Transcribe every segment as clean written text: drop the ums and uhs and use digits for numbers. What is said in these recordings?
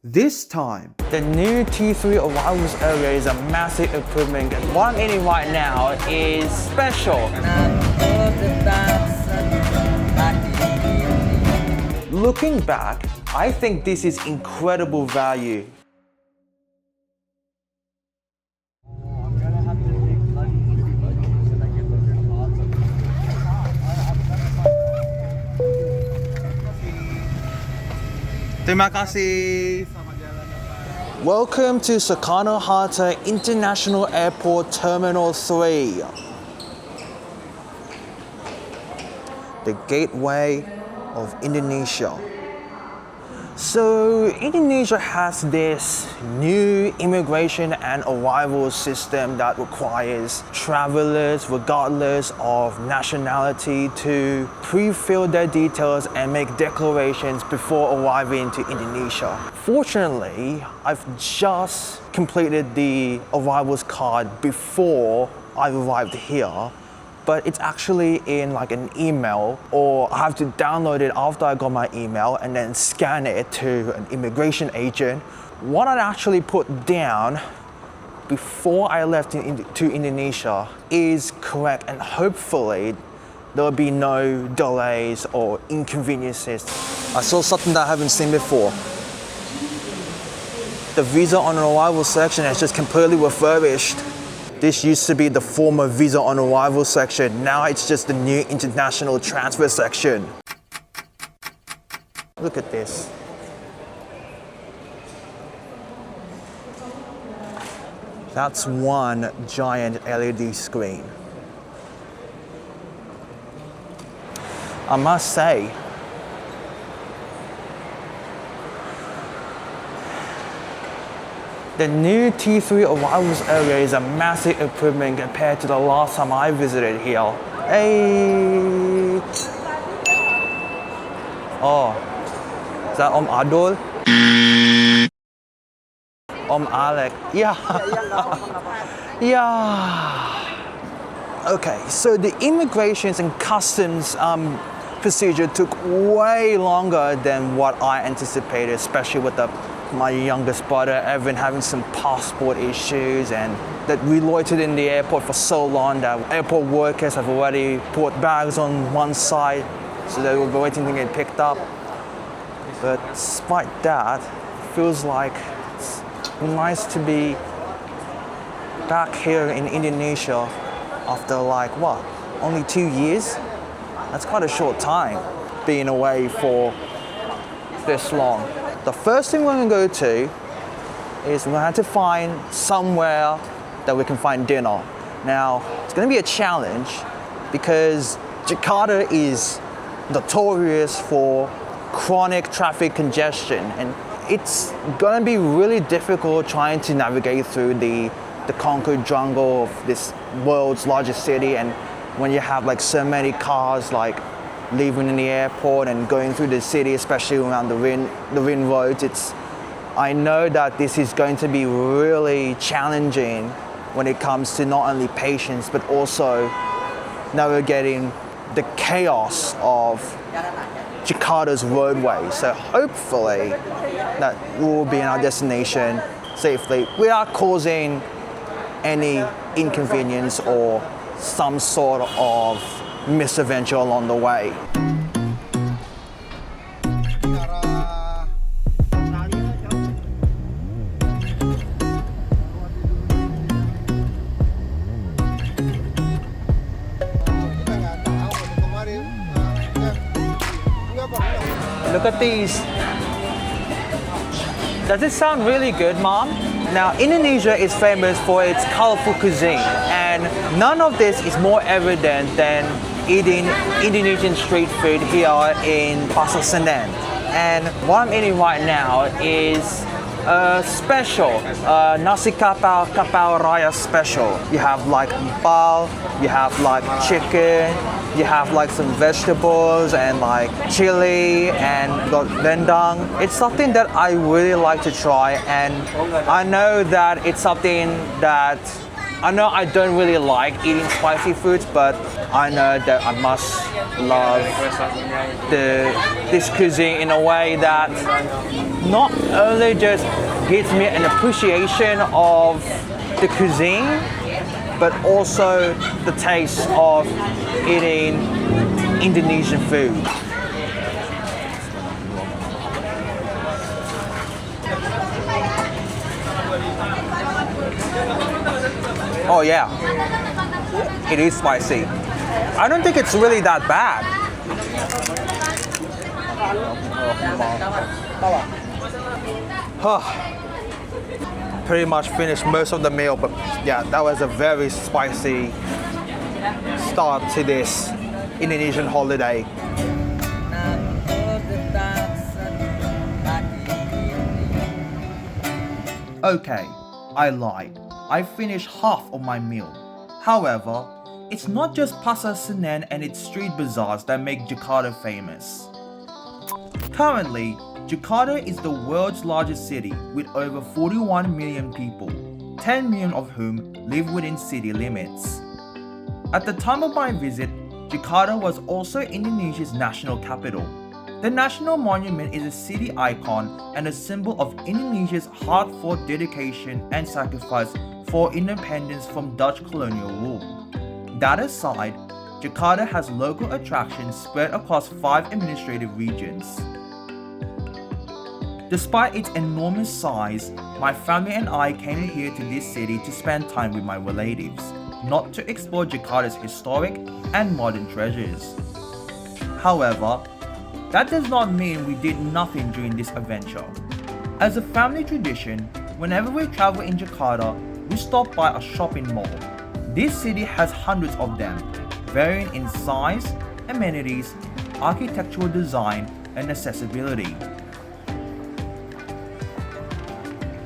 This time, The new T3 arrivals area is a massive improvement, and what I'm eating right now is special. Looking back, I think this is incredible value. Terima kasih. Welcome to Soekarno-Hatta International Airport Terminal 3. The gateway of Indonesia. So Indonesia has this new immigration and arrival system that requires travelers, regardless of nationality, to pre-fill their details and make declarations before arriving to Indonesia. Fortunately, I've just completed the arrivals card before I arrived here, but it's actually in like an email, or I have to download it after I got my email and then scan it to an immigration agent. What I actually put down before I left to Indonesia is correct, and hopefully there'll be no delays or inconveniences. I saw something that I haven't seen before. The visa on arrival section is just completely refurbished. This used to be the former visa on arrival section. Now it's just the new international transfer section. Look at this. That's one giant LED screen. I must say, the new T3 arrivals area is a massive improvement compared to the last time I visited here. Hey! Oh, is that Adol? Alec. Yeah. Yeah. Okay, so the immigrations and customs procedure took way longer than what I anticipated, especially with my youngest brother, Evan, having some passport issues, and that we loitered in the airport for so long that airport workers have already put bags on one side so they were waiting to get picked up. But despite that, it feels like it's nice to be back here in Indonesia after like what, only 2 years? That's quite a short time being away for this long. The first thing we're going to go to is we're going to have to find somewhere that we can find dinner. Now, it's going to be a challenge because Jakarta is notorious for chronic traffic congestion, and it's going to be really difficult trying to navigate through the concrete jungle of this world's largest city, and when you have like so many cars like leaving in the airport and going through the city, especially around the ring roads. I know that this is going to be really challenging when it comes to not only patience but also navigating the chaos of Jakarta's roadway. So hopefully that we will be in our destination safely without causing any inconvenience or some sort of misadventure along the way. Look at these. Does it sound really good, Mom? Now, Indonesia is famous for its colorful cuisine, and none of this is more evident than eating Indonesian street food here in Pasar Senen. And what I'm eating right now is a special, nasi kapau raya special. You have like bal, you have like chicken, you have like some vegetables and like chili and got rendang. It's something that I really like to try, and I know that it's something that I know I don't really like eating spicy foods, but I know that I must love this cuisine in a way that not only just gives me an appreciation of the cuisine, but also the taste of eating Indonesian food. Oh yeah, it is spicy. I don't think it's really that bad. Pretty much finished most of the meal, but yeah, that was a very spicy start to this Indonesian holiday. Okay, I lied. I finished half of my meal. However, it's not just Pasar Senen and its street bazaars that make Jakarta famous. Currently, Jakarta is the world's largest city with over 41 million people, 10 million of whom live within city limits. At the time of my visit, Jakarta was also Indonesia's national capital. The national monument is a city icon and a symbol of Indonesia's hard-fought dedication and sacrifice for independence from Dutch colonial rule. That aside, Jakarta has local attractions spread across 5 administrative regions. Despite its enormous size, my family and I came here to this city to spend time with my relatives, not to explore Jakarta's historic and modern treasures. However, that does not mean we did nothing during this adventure. As a family tradition, whenever we travel in Jakarta, we stop by a shopping mall. This city has hundreds of them, varying in size, amenities, architectural design, and accessibility.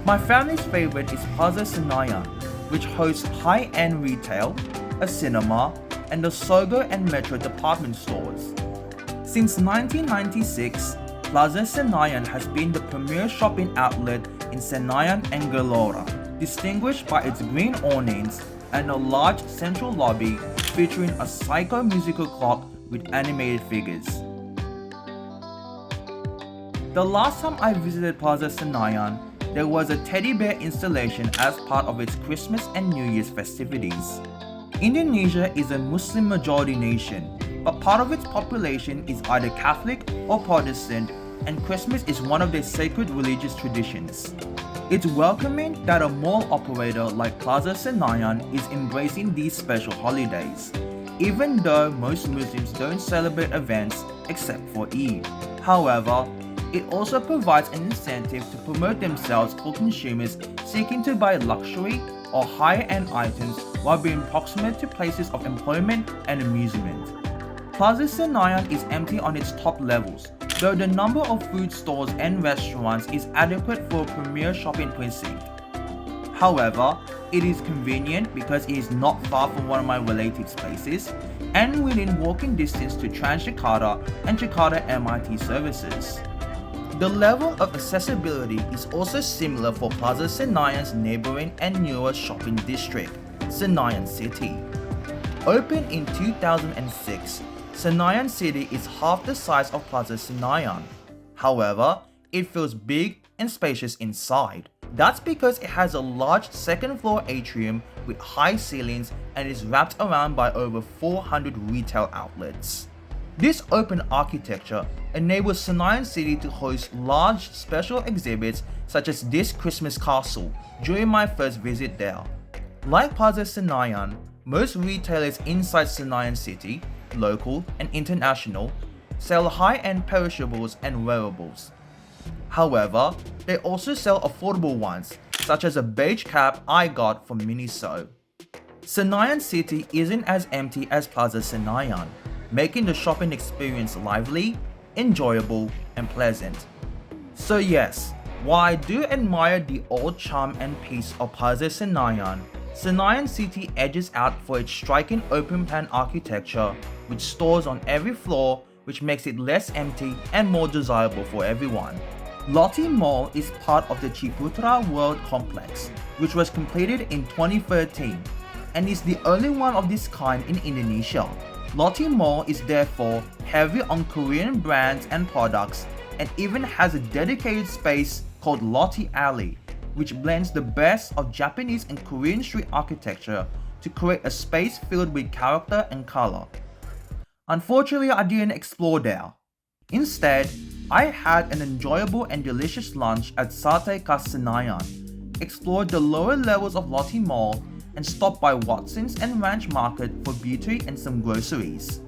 My family's favorite is Plaza Senayan, which hosts high-end retail, a cinema, and the Sogo and Metro department stores. Since 1996, Plaza Senayan has been the premier shopping outlet in Senayan and Garuda, distinguished by its green awnings and a large central lobby featuring a psycho-musical clock with animated figures. The last time I visited Plaza Senayan, there was a teddy bear installation as part of its Christmas and New Year's festivities. Indonesia is a Muslim majority nation, but part of its population is either Catholic or Protestant, and Christmas is one of their sacred religious traditions. It's welcoming that a mall operator like Plaza Senayan is embracing these special holidays, even though most Muslims don't celebrate events except for Eid. However, it also provides an incentive to promote themselves for consumers seeking to buy luxury or higher-end items while being proximate to places of employment and amusement. Plaza Senayan is empty on its top levels, though the number of food stores and restaurants is adequate for a premier shopping precinct. However, it is convenient because it is not far from one of my relatives' places and within walking distance to Transjakarta and Jakarta MRT services. The level of accessibility is also similar for Plaza Senayan's neighboring and newer shopping district, Senayan City. Opened in 2006, Senayan City is half the size of Plaza Senayan. However, it feels big and spacious inside. That's because it has a large second-floor atrium with high ceilings and is wrapped around by over 400 retail outlets. This open architecture enables Senayan City to host large special exhibits such as this Christmas castle during my first visit there. Like Plaza Senayan, most retailers inside Senayan City, local and international, sell high-end perishables and wearables. However, they also sell affordable ones, such as a beige cap I got from Miniso. Senayan City isn't as empty as Plaza Senayan, making the shopping experience lively, enjoyable, and pleasant. So yes, while I do admire the old charm and peace of Plaza Senayan, Senayan City edges out for its striking open-plan architecture with stores on every floor, which makes it less empty and more desirable for everyone. Lotte Mall is part of the Ciputra World Complex, which was completed in 2013 and is the only one of this kind in Indonesia. Lotte Mall is therefore heavy on Korean brands and products and even has a dedicated space called Lotte Alley, which blends the best of Japanese and Korean street architecture to create a space filled with character and color. Unfortunately, I didn't explore there. Instead, I had an enjoyable and delicious lunch at Sate Khas Senayan, explored the lower levels of Lotte Mall, and stopped by Watson's and Ranch Market for beauty and some groceries.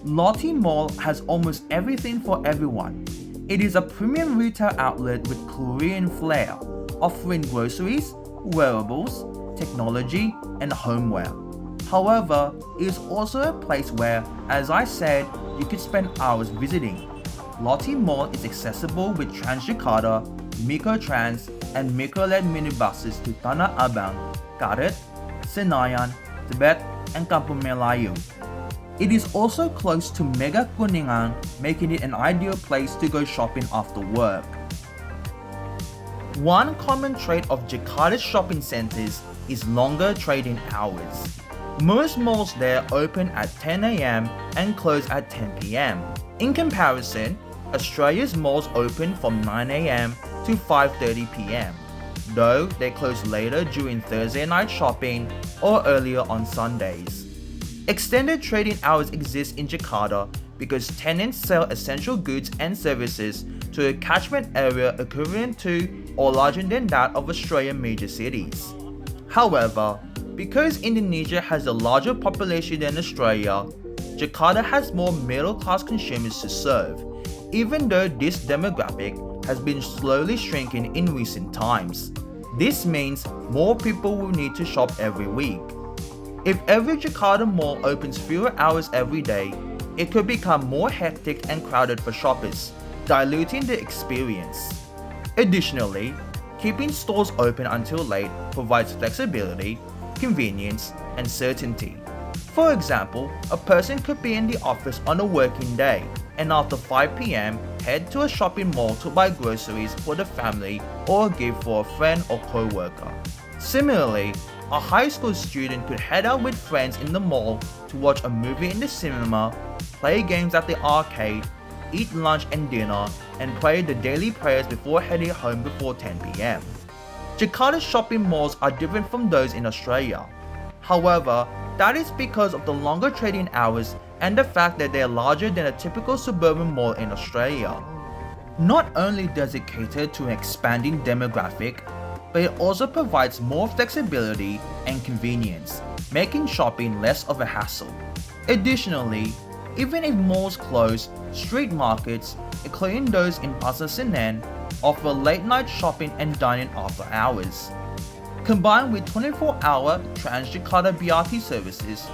Lotte Mall has almost everything for everyone. It is a premium retail outlet with Korean flair, offering groceries, wearables, technology, and homeware. However, it is also a place where, as I said, you could spend hours visiting. Lotte Mall is accessible with Transjakarta, Microtrans, and micro-led minibuses to Tanah Abang, Karet, Senayan, Tibet, and Kampung Melayu. It is also close to Mega Kuningan, making it an ideal place to go shopping after work. One common trait of Jakarta's shopping centers is longer trading hours. Most malls there open at 10 AM and close at 10 PM. In comparison, Australia's malls open from 9 AM to 5:30 PM, though they close later during Thursday night shopping or earlier on Sundays. Extended trading hours exist in Jakarta because tenants sell essential goods and services to a catchment area equivalent to or larger than that of Australian major cities. However, because Indonesia has a larger population than Australia, Jakarta has more middle-class consumers to serve, even though this demographic has been slowly shrinking in recent times. This means more people will need to shop every week. If every Jakarta mall opens fewer hours every day, it could become more hectic and crowded for shoppers, diluting the experience. Additionally, keeping stores open until late provides flexibility, convenience, and certainty. For example, a person could be in the office on a working day and after 5 PM head to a shopping mall to buy groceries for the family or a gift for a friend or co-worker. Similarly, a high school student could head out with friends in the mall to watch a movie in the cinema, play games at the arcade, eat lunch and dinner, and pray the daily prayers before heading home before 10 PM. Jakarta's shopping malls are different from those in Australia. However, that is because of the longer trading hours and the fact that they are larger than a typical suburban mall in Australia. Not only does it cater to an expanding demographic, but it also provides more flexibility and convenience, making shopping less of a hassle. Additionally, even if malls close, street markets, including those in Pasar Senen, offer late-night shopping and dining after hours. Combined with 24-hour Transjakarta BRT services,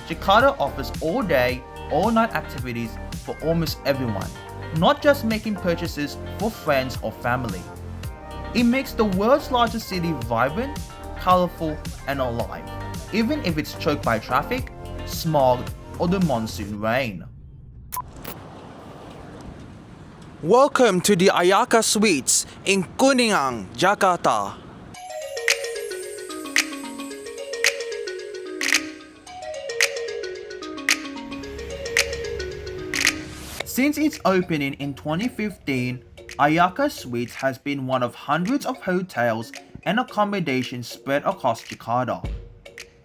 Jakarta offers all-day, all-night activities for almost everyone, not just making purchases for friends or family. It makes the world's largest city vibrant, colorful, and alive, even if it's choked by traffic, smog, or the monsoon rain. Welcome to the Ayaka Suites in Kuningan, Jakarta. Since its opening in 2015, Ayaka Suites has been one of hundreds of hotels and accommodations spread across Jakarta.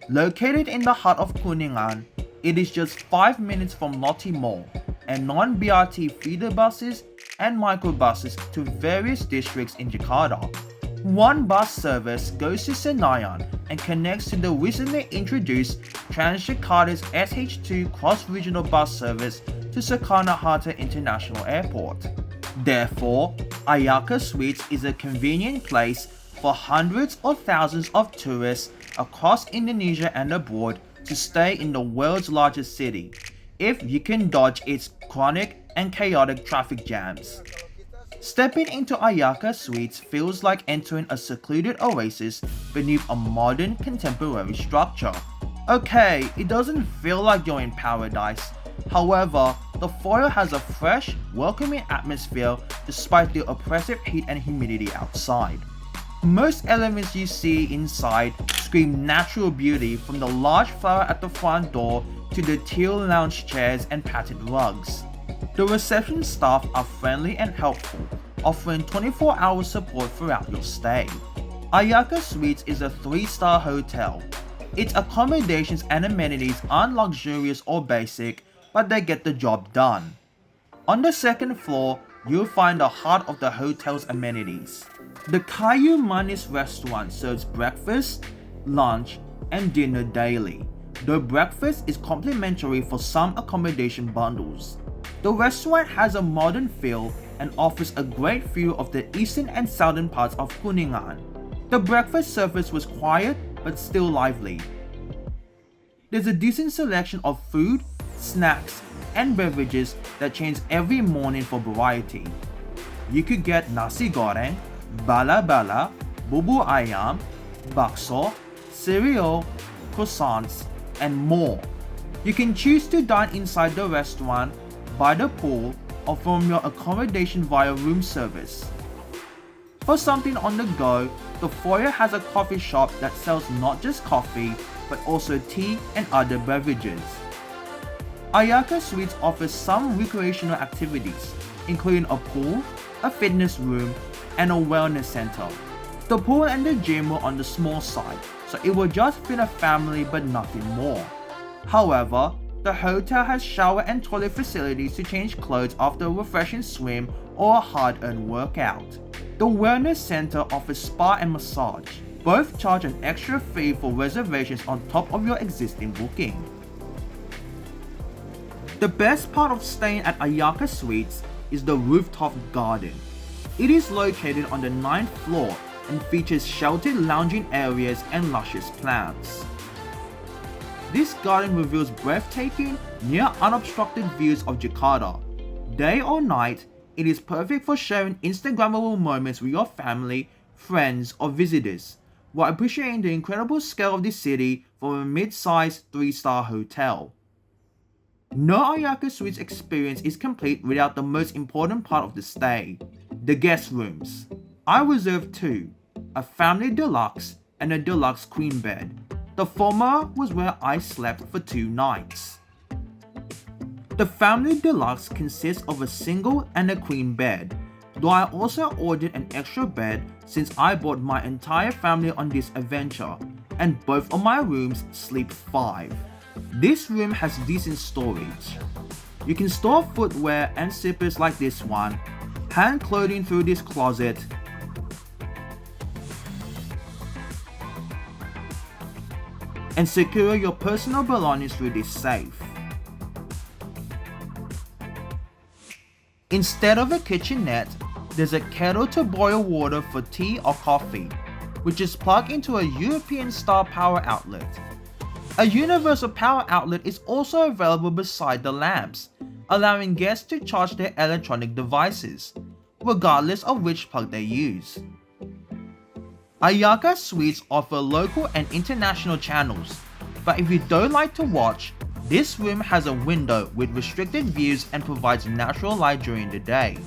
Located in the heart of Kuningan, it is just 5 minutes from Lotte Mall, and non-BRT feeder buses and microbuses to various districts in Jakarta. One bus service goes to Senayan and connects to the recently introduced Transjakarta's SH2 cross-regional bus service to Soekarno-Hatta International Airport. Therefore, Ayaka Suites is a convenient place for hundreds or thousands of tourists across Indonesia and abroad to stay in the world's largest city, if you can dodge its chronic and chaotic traffic jams. Stepping into Ayaka Suites feels like entering a secluded oasis beneath a modern contemporary structure. Okay, it doesn't feel like you're in paradise. However, the foyer has a fresh, welcoming atmosphere despite the oppressive heat and humidity outside. Most elements you see inside scream natural beauty from the large flower at the front door to the teal lounge chairs and padded rugs. The reception staff are friendly and helpful, offering 24-hour support throughout your stay. Ayaka Suites is a 3-star hotel. Its accommodations and amenities aren't luxurious or basic, but they get the job done. On the second floor, you'll find the heart of the hotel's amenities. The Kayu Manis restaurant serves breakfast, lunch, and dinner daily. The breakfast is complimentary for some accommodation bundles. The restaurant has a modern feel and offers a great view of the eastern and southern parts of Kuningan. The breakfast service was quiet but still lively. There's a decent selection of food, snacks, and beverages that change every morning for variety. You could get nasi goreng, bala-bala, bubur ayam, bakso, cereal, croissants, and more. You can choose to dine inside the restaurant, by the pool, or from your accommodation via room service. For something on the go, the foyer has a coffee shop that sells not just coffee, but also tea and other beverages. Ayaka Suites offers some recreational activities, including a pool, a fitness room, and a wellness center. The pool and the gym were on the small side, so it will just fit a family but nothing more. However, the hotel has shower and toilet facilities to change clothes after a refreshing swim or a hard-earned workout. The wellness center offers spa and massage. Both charge an extra fee for reservations on top of your existing booking. The best part of staying at Ayaka Suites is the rooftop garden. It is located on the 9th floor and features sheltered lounging areas and luscious plants. This garden reveals breathtaking, near unobstructed views of Jakarta. Day or night, it is perfect for sharing Instagrammable moments with your family, friends, or visitors, while appreciating the incredible scale of this city from a mid-sized 3-star hotel. No Ayaka Suites experience is complete without the most important part of the stay, the guest rooms. I reserved 2, a family deluxe and a deluxe queen bed. The former was where I slept for 2 nights. The family deluxe consists of a single and a queen bed, though I also ordered an extra bed since I brought my entire family on this adventure, and both of my rooms sleep 5. This room has decent storage. You can store footwear and slippers like this one, hand clothing through this closet, and secure your personal belongings through this safe. Instead of a kitchenette, there's a kettle to boil water for tea or coffee, which is plugged into a European-style power outlet. A universal power outlet is also available beside the lamps, allowing guests to charge their electronic devices, regardless of which plug they use. Ayaka Suites offer local and international channels, but if you don't like to watch, this room has a window with restricted views and provides natural light during the day.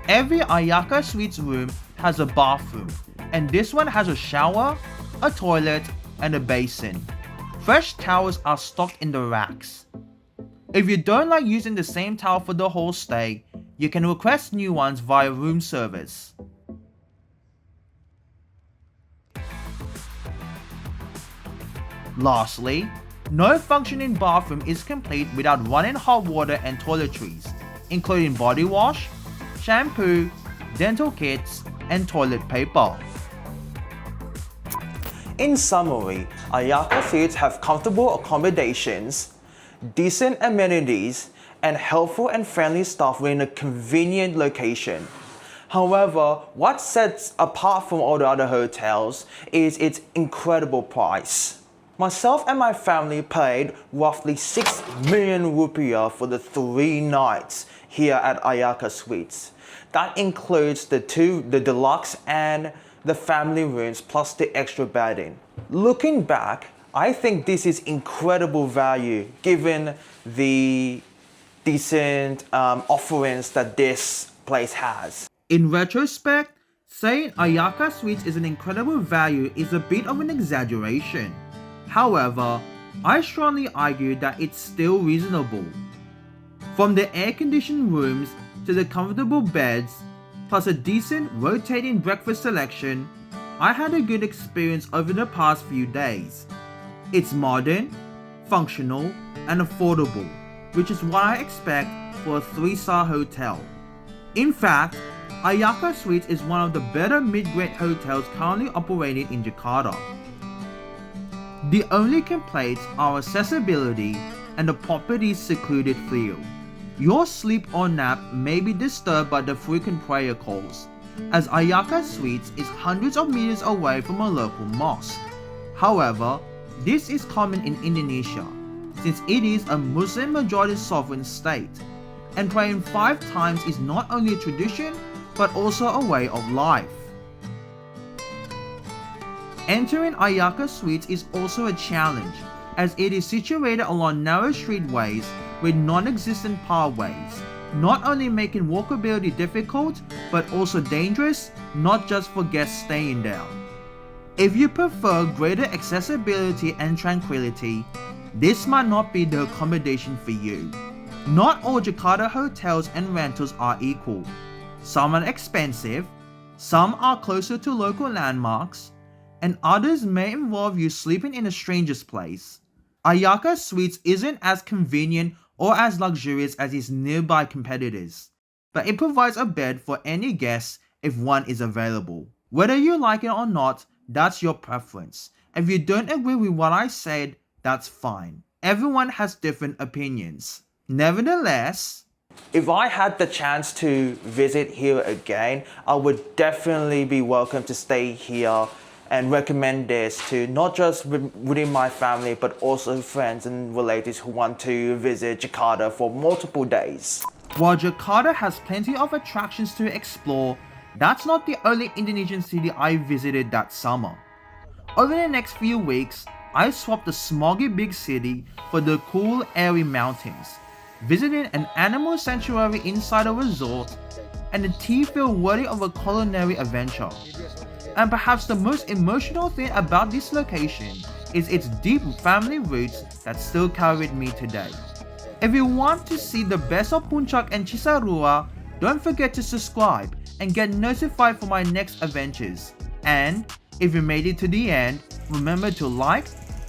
Every Ayaka Suites room has a bathroom, and this one has a shower, a toilet, and a basin. Fresh towels are stocked in the racks. If you don't like using the same towel for the whole stay, you can request new ones via room service. Lastly, no functioning bathroom is complete without running hot water and toiletries, including body wash, shampoo, dental kits, and toilet paper. In summary, Ayaka Suites have comfortable accommodations, decent amenities, and helpful and friendly staff within a convenient location. However, what sets apart from all the other hotels is its incredible price. Myself and my family paid roughly 6 million rupiah for the 3 nights here at Ayaka Suites. That includes the deluxe and the family rooms plus the extra bedding. Looking back, I think this is incredible value given the decent offerings that this place has. In retrospect, saying Ayaka Suites is an incredible value is a bit of an exaggeration. However, I strongly argue that it's still reasonable. From the air-conditioned rooms to the comfortable beds, plus a decent rotating breakfast selection, I had a good experience over the past few days. It's modern, functional, and affordable, which is what I expect for a 3-star hotel. In fact, Ayaka Suites is one of the better mid-grade hotels currently operating in Jakarta. The only complaints are accessibility and the property's secluded feel. Your sleep or nap may be disturbed by the frequent prayer calls, as Ayaka Suites is hundreds of meters away from a local mosque. However, this is common in Indonesia, since it is a Muslim-majority sovereign state, and praying 5 times is not only a tradition, but also a way of life. Entering Ayaka Suites is also a challenge, as it is situated along narrow streetways with non-existent pathways, not only making walkability difficult, but also dangerous, not just for guests staying there. If you prefer greater accessibility and tranquility, this might not be the accommodation for you. Not all Jakarta hotels and rentals are equal. Some are expensive, some are closer to local landmarks, and others may involve you sleeping in a stranger's place. Ayaka Suites isn't as convenient or as luxurious as its nearby competitors, but it provides a bed for any guest if one is available. Whether you like it or not, that's your preference. If you don't agree with what I said, that's fine. Everyone has different opinions. Nevertheless, if I had the chance to visit here again, I would definitely be welcome to stay here and recommend this to not just within my family, but also friends and relatives who want to visit Jakarta for multiple days. While Jakarta has plenty of attractions to explore, that's not the only Indonesian city I visited that summer. Over the next few weeks, I swapped the smoggy big city for the cool, airy mountains, visiting an animal sanctuary inside a resort, and a tea field worthy of a culinary adventure. And perhaps the most emotional thing about this location is its deep family roots that still carry with me today. If you want to see the best of Puncak and Cisarua, don't forget to subscribe and get notified for my next adventures. And if you made it to the end, remember to like,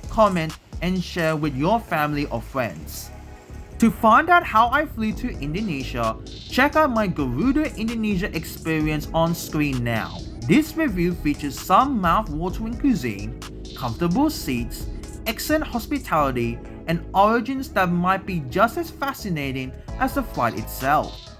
comment, and share with your family or friends. To find out how I flew to Indonesia, check out my Garuda Indonesia experience on screen now. This review features some mouth-watering cuisine, comfortable seats, excellent hospitality, and origins that might be just as fascinating as the flight itself.